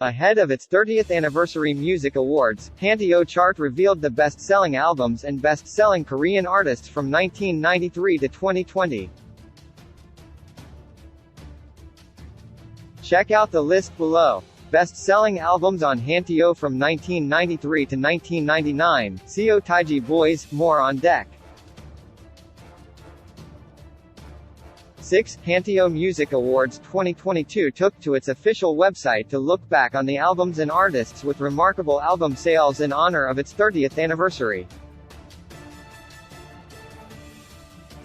Ahead of its 30th anniversary music awards, Hanteo chart revealed the best-selling albums and best-selling Korean artists from 1993 to 2020. Check out the list below. Best-selling albums on Hanteo from 1993 to 1999, Seo Taiji Boys, more on deck. 6. Hanteo Music Awards 2022 took to its official website to look back on the albums and artists with remarkable album sales in honor of its 30th anniversary.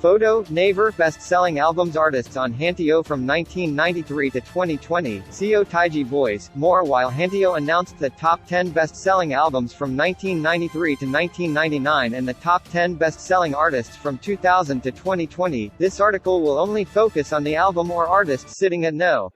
Photo, Naver, best-selling albums artists on Hanteo from 1993 to 2020, Seo Taiji Boys, more. While Hanteo announced the top 10 best-selling albums from 1993 to 1999 and the top 10 best-selling artists from 2000 to 2020, this article will only focus on the album or artist sitting at No.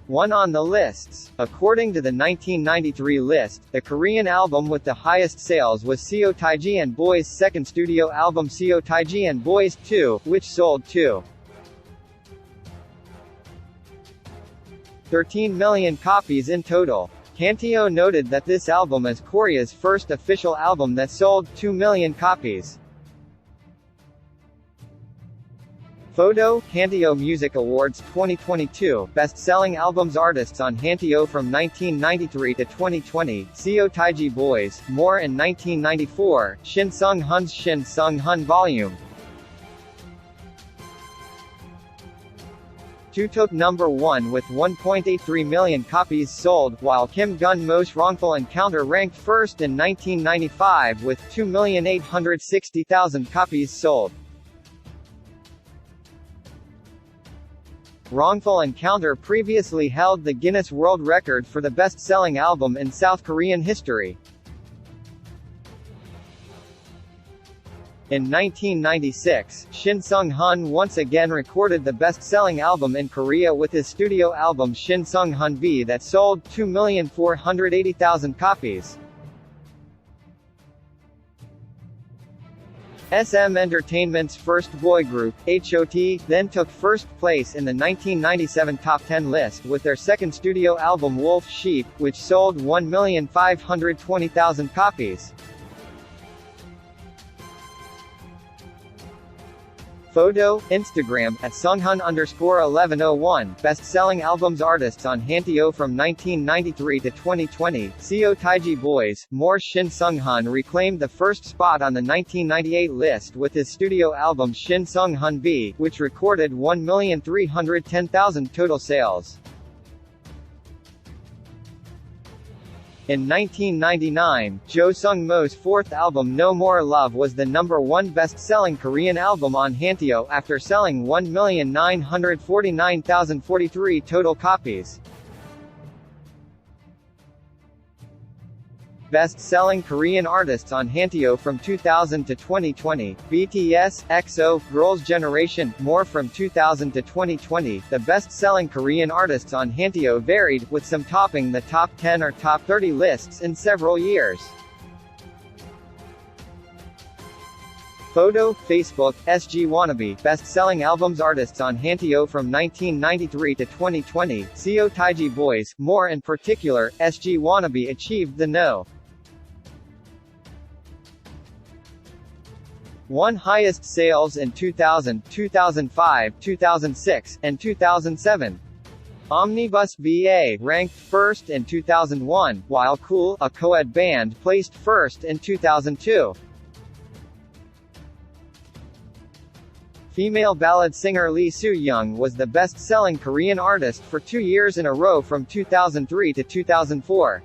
1 on the lists. According to the 1993 list, the Korean album with the highest sales was Seo Taiji and Boys' second studio album Seo Taiji and Boys 2, which sold 2.13 million copies in total. Hanteo noted that this album is Korea's first official album that sold 2 million copies. Photo, Hanteo Music Awards 2022, best-selling albums artists on Hanteo from 1993 to 2020, Seo Taiji Boys, more. In 1994, Shin Sung-hun's Shin Sung-hun Vol. 2 took number 1 with 1.83 million copies sold, while Kim Gun-mo's Wrongful Encounter ranked first in 1995 with 2,860,000 copies sold. Wrongful Encounter previously held the Guinness World Record for the best-selling album in South Korean history. In 1996, Shin Sung-hun once again recorded the best-selling album in Korea with his studio album Shin Sung-hun V that sold 2,480,000 copies. SM Entertainment's first boy group, HOT, then took first place in the 1997 Top 10 list with their second studio album Wolf Sheep, which sold 1,520,000 copies. Photo, Instagram, at Sunghun_1101, best-selling albums artists on Hanteo from 1993 to 2020, Seo Taiji Boys, more. Shin Sung-hun reclaimed the first spot on the 1998 list with his studio album Shin Sung-hun V, which recorded 1,310,000 total sales. In 1999, Jo Sung-mo's fourth album No More Love was the number 1 best-selling Korean album on Hanteo after selling 1,949,043 total copies. Best-selling Korean artists on Hanteo from 2000 to 2020, BTS, EXO, Girls' Generation, more. From 2000 to 2020, the best-selling Korean artists on Hanteo varied, with some topping the top 10 or top 30 lists in several years. Photo, Facebook, SG Wannabe, best-selling albums artists on Hanteo from 1993 to 2020, Seo Taiji Boys, more. In particular, SG Wannabe achieved the No. 1 highest sales in 2000, 2005, 2006, and 2007. Omnibus BA ranked first in 2001, while Cool, a co-ed band, placed first in 2002. Female ballad singer Lee Soo-young was the best-selling Korean artist for 2 years in a row from 2003 to 2004.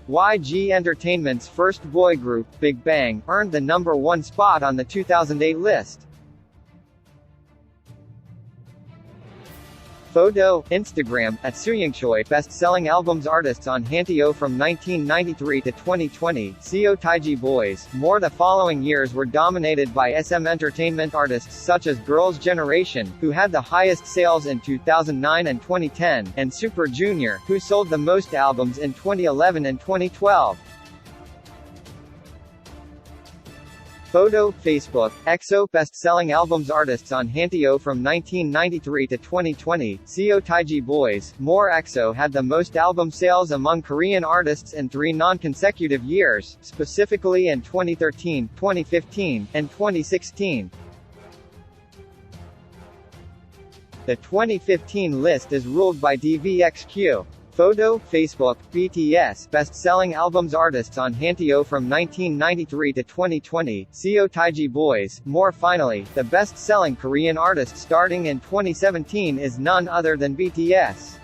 YG Entertainment's first boy group, Big Bang, earned the number 1 spot on the 2008 list. Photo, Instagram, at Sooyoungchoi, best-selling albums artists on Hanteo from 1993 to 2020, Seo Taiji Boys, more. The following years were dominated by SM Entertainment artists such as Girls' Generation, who had the highest sales in 2009 and 2010, and Super Junior, who sold the most albums in 2011 and 2012. Photo, Facebook, EXO Best-Selling Albums Artists on Hanteo from 1993 to 2020, Seo Taiji Boys, More EXO had the most album sales among Korean artists in 3 non-consecutive years, specifically in 2013, 2015, and 2016. The 2015 list is ruled by DVXQ. Photo, Facebook, BTS Best-Selling Albums Artists on Hanteo from 1993 to 2020, Seo Taiji Boys, More. Finally, the best-selling Korean artist starting in 2017 is none other than BTS.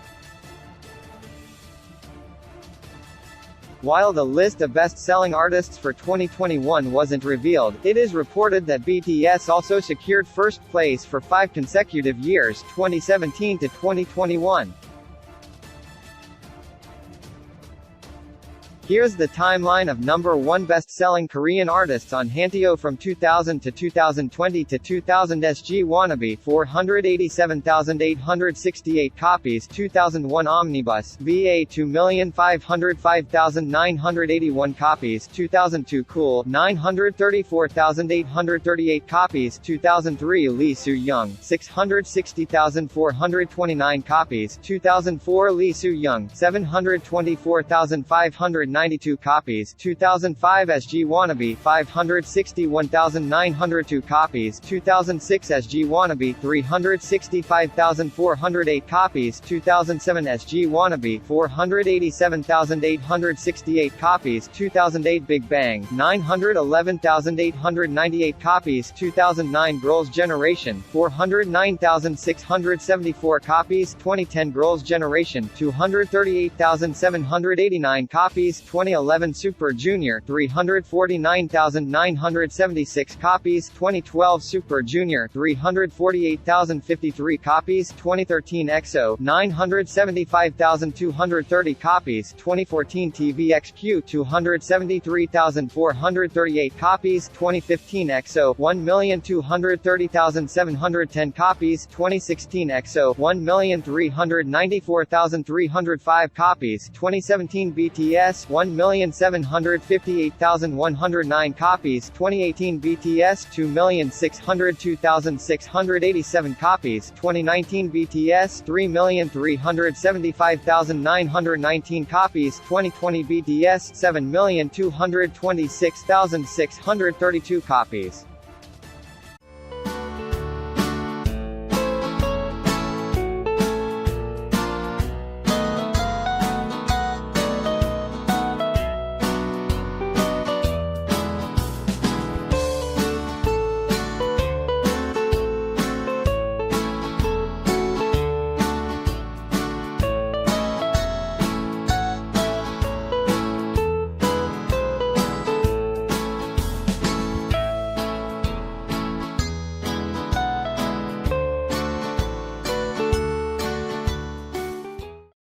While the list of best-selling artists for 2021 wasn't revealed, it is reported that BTS also secured first place for 5 consecutive years, 2017 to 2021. Here's the timeline of number 1 best-selling Korean artists on Hanteo from 2000 to 2020 to 2000. SG Wannabe 487,868 copies. 2001 Omnibus VA 2,505,981 copies. 2002 Cool 934,838 copies. 2003 Lee Soo-young 660,429 copies. 2004 Lee Soo-young 724,592 copies. 2005 SG Wannabe 561,902 copies. 2006 SG Wannabe 365,408 copies. 2007 SG Wannabe 487,868 copies. 2008 Big Bang 911,898 copies. 2009 Girls' Generation 409,674 copies. 2010 Girls' Generation 238,789 copies. 2011 Super Junior 349,976 copies. 2012 Super Junior 348,053 copies. 2013 EXO 975,230 copies. 2014 TVXQ 273,438 copies. 2015 EXO 1,230,710 copies. 2016 EXO 1,394,305 copies. 2017 BTS 1,758,109 copies. 2018 BTS 2,602,687 copies. 2019 BTS 3,375,919 copies. 2020 BTS 7,226,632 copies.